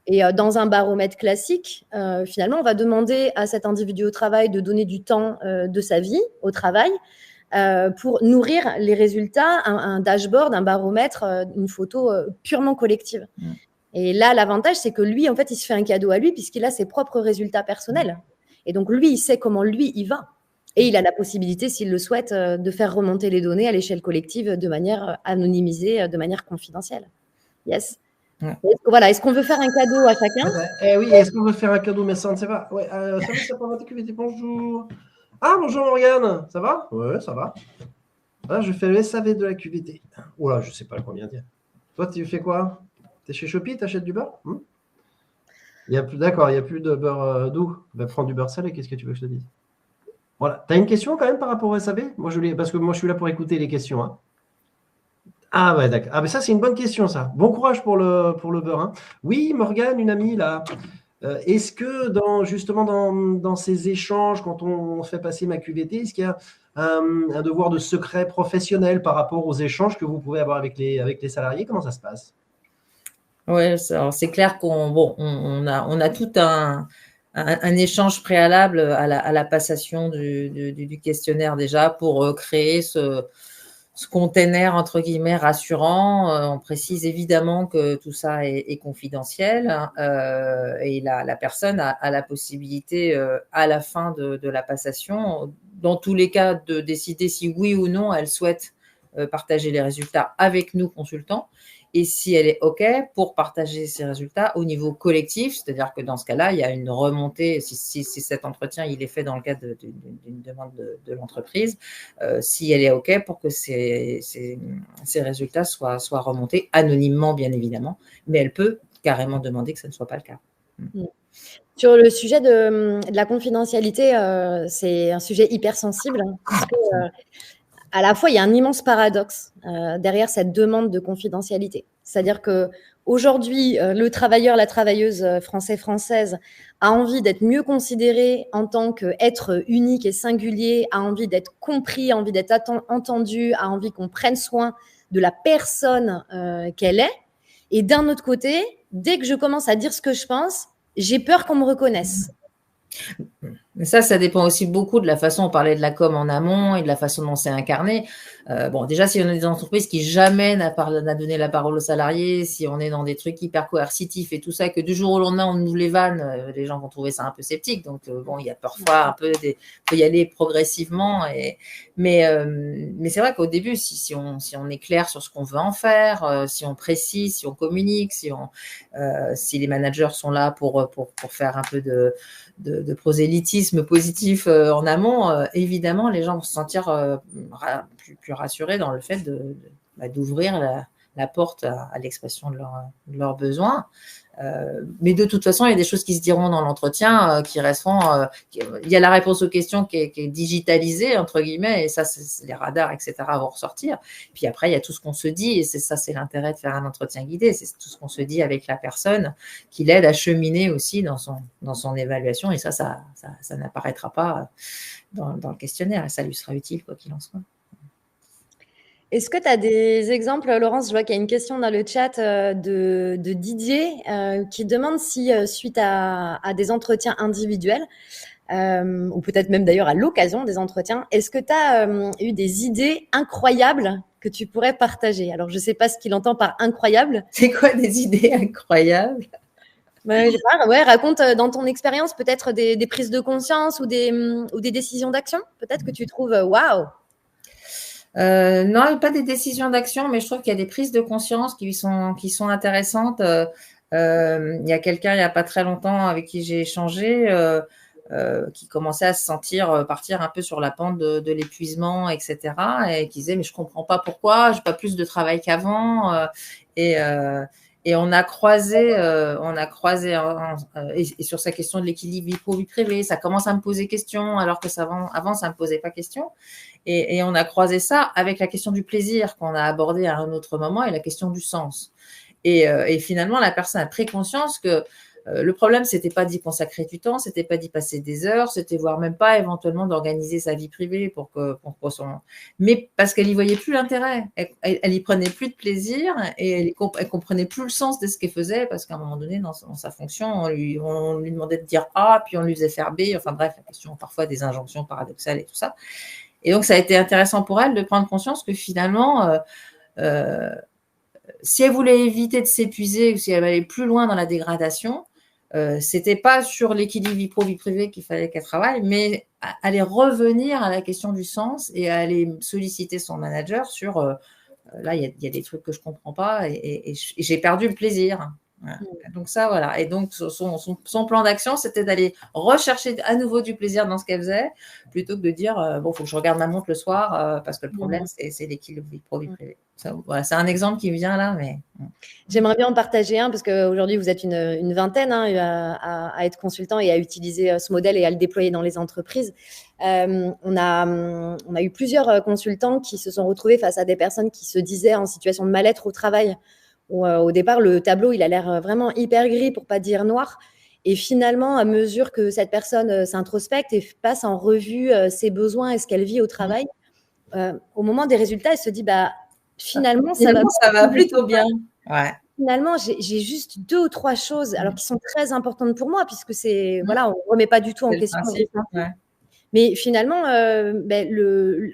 Et dans un baromètre classique, finalement, on va demander à cet individu au travail de donner du temps de sa vie au travail pour nourrir les résultats, un dashboard, un baromètre, une photo purement collective. Et là, l'avantage, c'est que lui, en fait, il se fait un cadeau à lui puisqu'il a ses propres résultats personnels. Et donc, lui, il sait comment lui, il va. Et il a la possibilité, s'il le souhaite, de faire remonter les données à l'échelle collective de manière anonymisée, de manière confidentielle. Yes. Voilà, est-ce qu'on veut faire un cadeau à chacun? Oui, est-ce qu'on veut faire un cadeau, mais ça ne sait pas. Ouais, service après-vente QVT, bonjour. Ah, bonjour Morgane, ça va? Ouais, ça va. Ah, je fais le SAV de la QVT. Oula, je ne sais pas combien dire. Toi, tu fais quoi? Tu es chez Shopee, tu achètes du beurre? D'accord, il n'y a plus de beurre doux. Ben, prends du beurre salé, qu'est-ce que tu veux que je te dise? Voilà. Tu as une question quand même par rapport au SAV? Parce que moi, je suis là pour écouter les questions. Hein. Ah ouais, d'accord. Ah, mais ça, c'est une bonne question, ça. Bon courage pour le beurre. Hein. Oui, Morgane, une amie, là. Est-ce que justement dans ces échanges, quand on fait passer ma QVT, est-ce qu'il y a un devoir de secret professionnel par rapport aux échanges que vous pouvez avoir avec les salariés? Comment ça se passe? Oui, c'est clair on a tout un échange préalable à la passation du questionnaire déjà pour créer ce container entre guillemets rassurant. On précise évidemment que tout ça est confidentiel et la personne a la possibilité à la fin de la passation, dans tous les cas, de décider si oui ou non elle souhaite partager les résultats avec nous consultants. Et si elle est OK pour partager ses résultats au niveau collectif, c'est-à-dire que dans ce cas-là, il y a une remontée, si cet entretien il est fait dans le cadre d'une demande de l'entreprise, si elle est OK pour que ces résultats soient remontés anonymement, bien évidemment, mais elle peut carrément demander que ce ne soit pas le cas. Sur le sujet de la confidentialité, c'est un sujet hyper sensible parce que à la fois, il y a un immense paradoxe derrière cette demande de confidentialité. C'est-à-dire que aujourd'hui, le travailleur, la travailleuse française a envie d'être mieux considéré en tant qu'être unique et singulier, a envie d'être compris, a envie d'être entendu, a envie qu'on prenne soin de la personne qu'elle est. Et d'un autre côté, dès que je commence à dire ce que je pense, j'ai peur qu'on me reconnaisse. Mais ça dépend aussi beaucoup de la façon, on parlait de la com en amont et de la façon dont c'est incarné. Déjà, si on est des entreprises qui jamais n'a donné la parole aux salariés, si on est dans des trucs hyper coercitifs et tout ça, que du jour au lendemain, on nous les vanne, les gens vont trouver ça un peu sceptique. Donc, il y a parfois un peu faut y aller progressivement. Mais c'est vrai qu'au début, si on est clair sur ce qu'on veut en faire, si on précise, si on communique, si les managers sont là pour faire un peu de prosélytisme positif en amont, évidemment, les gens vont se sentir plus rassurés dans le fait d'ouvrir la porte à l'expression de leurs besoins. Mais de toute façon, il y a des choses qui se diront dans l'entretien qui resteront. Il y a la réponse aux questions qui est digitalisée, entre guillemets, et ça, les radars, etc., vont ressortir. Puis après, il y a tout ce qu'on se dit, et c'est l'intérêt de faire un entretien guidé, c'est tout ce qu'on se dit avec la personne qui l'aide à cheminer aussi dans son évaluation, et ça n'apparaîtra pas dans le questionnaire, et ça lui sera utile, quoi qu'il en soit. Est-ce que tu as des exemples, Laurence? Je vois qu'il y a une question dans le chat de Didier qui demande si, suite à des entretiens individuels, ou peut-être même d'ailleurs à l'occasion des entretiens, est-ce que tu as eu des idées incroyables que tu pourrais partager? Alors, je ne sais pas ce qu'il entend par incroyable. C'est quoi des idées incroyables? Je sais pas, ouais, raconte dans ton expérience peut-être des prises de conscience ou des décisions d'action, peut-être que tu trouves waouh. Non, pas des décisions d'action, mais je trouve qu'il y a des prises de conscience qui sont intéressantes. Il y a quelqu'un il n'y a pas très longtemps avec qui j'ai échangé qui commençait à se sentir partir un peu sur la pente de l'épuisement, etc. Et qui disait mais je comprends pas pourquoi, j'ai pas plus de travail qu'avant. Et on a croisé, et sur sa question de l'équilibre vie pro vie privée, ça commence à me poser question alors que avant ça me posait pas question. Et on a croisé ça avec la question du plaisir qu'on a abordé à un autre moment et la question du sens. Et finalement, la personne a pris conscience que le problème, c'était pas d'y consacrer du temps, c'était pas d'y passer des heures, c'était voire même pas éventuellement d'organiser sa vie privée pour mais parce qu'elle y voyait plus l'intérêt, elle y prenait plus de plaisir et elle comprenait plus le sens de ce qu'elle faisait parce qu'à un moment donné, dans sa fonction, on lui demandait de dire A, puis on lui faisait faire B, enfin bref, la question parfois des injonctions paradoxales et tout ça. Et donc, ça a été intéressant pour elle de prendre conscience que finalement, si elle voulait éviter de s'épuiser ou si elle allait plus loin dans la dégradation, c'était pas sur l'équilibre vie pro vie privée qu'il fallait qu'elle travaille, mais aller revenir à la question du sens et aller solliciter son manager sur là il y a des trucs que je comprends pas et j'ai perdu le plaisir. Voilà. Donc ça voilà, et donc son plan d'action c'était d'aller rechercher à nouveau du plaisir dans ce qu'elle faisait plutôt que de dire bon faut que je regarde ma montre le soir parce que le problème c'est l'équilibre vie pro vie privée. Ça, voilà, c'est un exemple qui vient là, mais j'aimerais bien en partager un parce qu'aujourd'hui vous êtes une vingtaine à être consultant et à utiliser ce modèle et à le déployer dans les entreprises. On a eu plusieurs consultants qui se sont retrouvés face à des personnes qui se disaient en situation de mal-être au travail. Où, au départ, le tableau, il a l'air vraiment hyper gris, pour pas dire noir. Et finalement, à mesure que cette personne s'introspecte et passe en revue ses besoins et ce qu'elle vit au travail, au moment des résultats, elle se dit, finalement, ça va plutôt bien. Ouais. Finalement, j'ai juste 2 ou 3 choses, alors qui sont très importantes pour moi, puisque c'est, voilà, on ne remet pas du tout en question. Ouais. Mais finalement,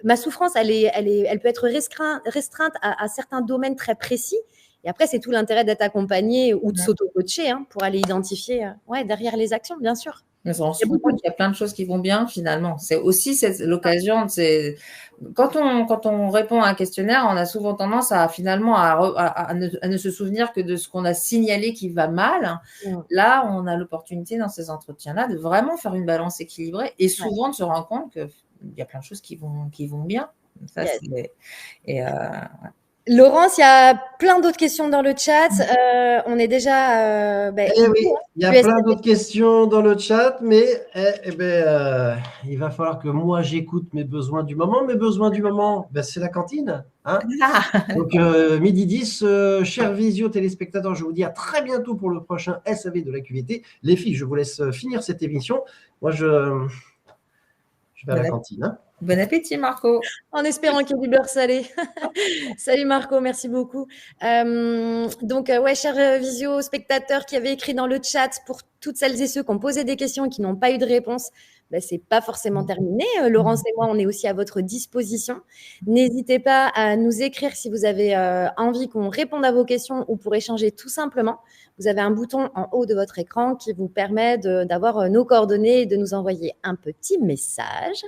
ma souffrance, elle peut être restreinte à certains domaines très précis. Et après, c'est tout l'intérêt d'être accompagné ou de s'auto-coacher pour aller identifier derrière les actions, bien sûr. Mais on se rend compte qu'il y a plein de choses qui vont bien finalement. C'est aussi l'occasion. Quand on répond à un questionnaire, on a souvent tendance à finalement à ne se souvenir que de ce qu'on a signalé qui va mal. Là, on a l'opportunité dans ces entretiens-là de vraiment faire une balance équilibrée et souvent de se rendre compte qu'il y a plein de choses qui vont bien. Ça, Laurence, il y a plein d'autres questions dans le chat. On est déjà. Oui, il y a plein d'autres questions dans le chat, mais il va falloir que moi j'écoute mes besoins du moment. Mes besoins du moment, c'est la cantine. Hein donc, 12h10, chers visio téléspectateurs, je vous dis à très bientôt pour le prochain SAV de la QVT. Les filles, je vous laisse finir cette émission. Moi, je vais à la cantine. Hein. Bon appétit, Marco. En espérant qu'il y ait du beurre salé. Salut Marco, merci beaucoup. Donc, chers visio-spectateurs qui avaient écrit dans le chat, pour toutes celles et ceux qui ont posé des questions et qui n'ont pas eu de réponse, c'est pas forcément terminé. Laurence et moi, on est aussi à votre disposition. N'hésitez pas à nous écrire si vous avez envie qu'on réponde à vos questions ou pour échanger tout simplement. Vous avez un bouton en haut de votre écran qui vous permet d'avoir nos coordonnées et de nous envoyer un petit message.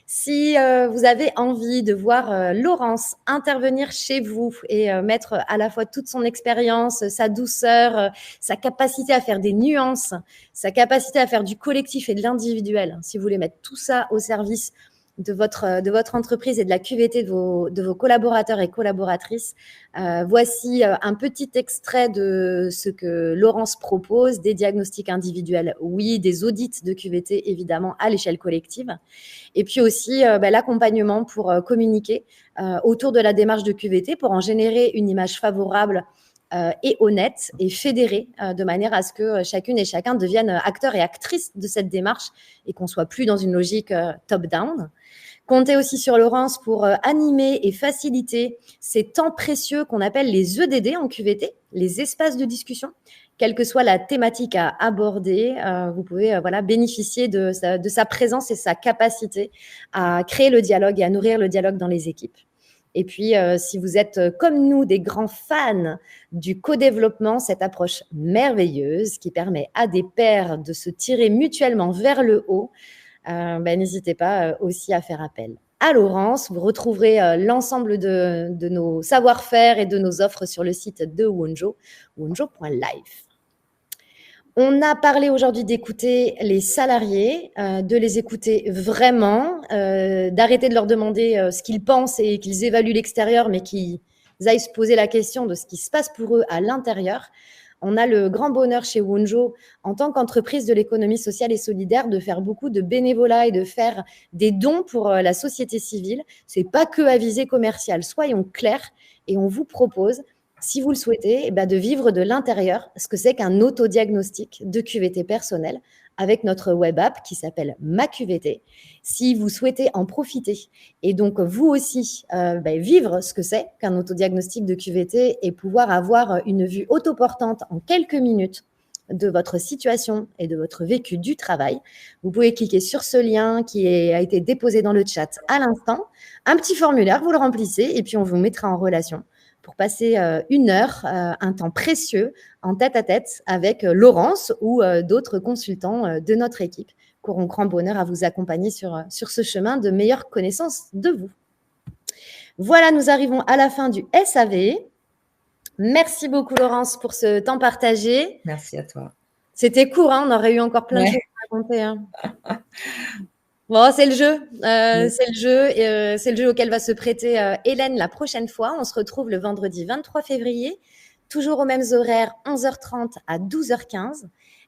Si vous avez envie de voir Laurence intervenir chez vous et mettre à la fois toute son expérience, sa douceur, sa capacité à faire des nuances, sa capacité à faire du collectif et de l'individuel, si vous voulez mettre tout ça au service de votre entreprise et de la QVT de vos collaborateurs et collaboratrices, voici un petit extrait de ce que Laurence propose, des diagnostics individuels, oui, des audits de QVT, évidemment, à l'échelle collective, et puis aussi l'accompagnement pour communiquer autour de la démarche de QVT, pour en générer une image favorable et honnête et fédérée, de manière à ce que chacune et chacun devienne acteur et actrice de cette démarche et qu'on soit plus dans une logique top-down. Comptez aussi sur Laurence pour animer et faciliter ces temps précieux qu'on appelle les EDD en QVT, les espaces de discussion. Quelle que soit la thématique à aborder, vous pouvez bénéficier de sa présence et sa capacité à créer le dialogue et à nourrir le dialogue dans les équipes. Et puis, si vous êtes comme nous des grands fans du co-développement, cette approche merveilleuse qui permet à des pairs de se tirer mutuellement vers le haut, n'hésitez pas aussi à faire appel à Laurence. Vous retrouverez l'ensemble de nos savoir-faire et de nos offres sur le site de Wonjo, wonjo.life. On a parlé aujourd'hui d'écouter les salariés, de les écouter vraiment, d'arrêter de leur demander ce qu'ils pensent et qu'ils évaluent l'extérieur, mais qu'ils aillent se poser la question de ce qui se passe pour eux à l'intérieur. On a le grand bonheur chez Wonjo, en tant qu'entreprise de l'économie sociale et solidaire, de faire beaucoup de bénévolat et de faire des dons pour la société civile. C'est pas que à visée commerciale. Soyons clairs, et on vous propose, si vous le souhaitez, de vivre de l'intérieur ce que c'est qu'un autodiagnostic de QVT personnel avec notre web app qui s'appelle Ma QVT. Si vous souhaitez en profiter et donc vous aussi vivre ce que c'est qu'un autodiagnostic de QVT et pouvoir avoir une vue autoportante en quelques minutes de votre situation et de votre vécu du travail, vous pouvez cliquer sur ce lien qui a été déposé dans le chat à l'instant. Un petit formulaire, vous le remplissez et puis on vous mettra en relation pour passer 1 heure, un temps précieux en tête-à-tête avec Laurence ou d'autres consultants de notre équipe qui auront grand bonheur à vous accompagner sur ce chemin de meilleure connaissance de vous. Voilà, nous arrivons à la fin du SAV. Merci beaucoup Laurence pour ce temps partagé. Merci à toi. C'était court, hein, on aurait eu encore plein de choses à raconter. Hein. Bon, c'est le jeu. C'est le jeu auquel va se prêter Hélène la prochaine fois. On se retrouve le vendredi 23 février, toujours aux mêmes horaires, 11h30 à 12h15.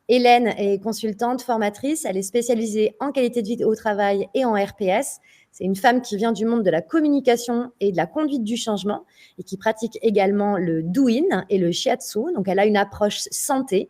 Hélène est consultante, formatrice. Elle est spécialisée en qualité de vie au travail et en RPS. C'est une femme qui vient du monde de la communication et de la conduite du changement et qui pratique également le douyin et le shiatsu. Donc, elle a une approche santé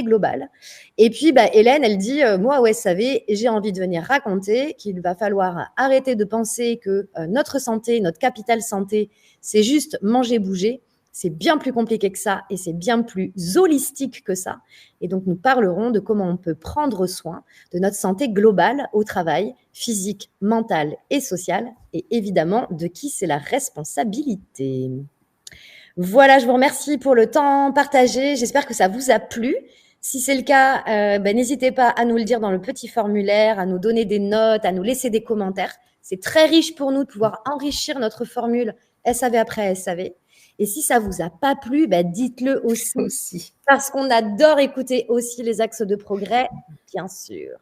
globale. Et puis, Hélène, elle dit, moi, au SAV, j'ai envie de venir raconter qu'il va falloir arrêter de penser que notre santé, notre capital santé, c'est juste manger, bouger. C'est bien plus compliqué que ça et c'est bien plus holistique que ça. Et donc, nous parlerons de comment on peut prendre soin de notre santé globale au travail, physique, mentale et sociale, et évidemment de qui c'est la responsabilité. Voilà, je vous remercie pour le temps partagé. J'espère que ça vous a plu. Si c'est le cas, n'hésitez pas à nous le dire dans le petit formulaire, à nous donner des notes, à nous laisser des commentaires. C'est très riche pour nous de pouvoir enrichir notre formule SAV après SAV. Et si ça vous a pas plu, dites-le aussi. Parce qu'on adore écouter aussi les axes de progrès, bien sûr.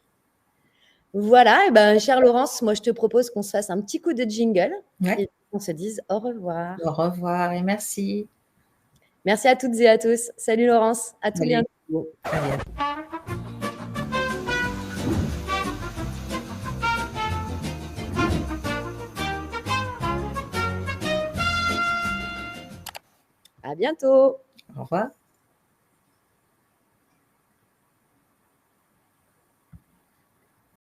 Voilà, et chère Laurence, moi je te propose qu'on se fasse un petit coup de jingle et qu'on se dise au revoir. Au revoir et merci. Merci à toutes et à tous. Salut Laurence, à tout bientôt. À bientôt. Au revoir.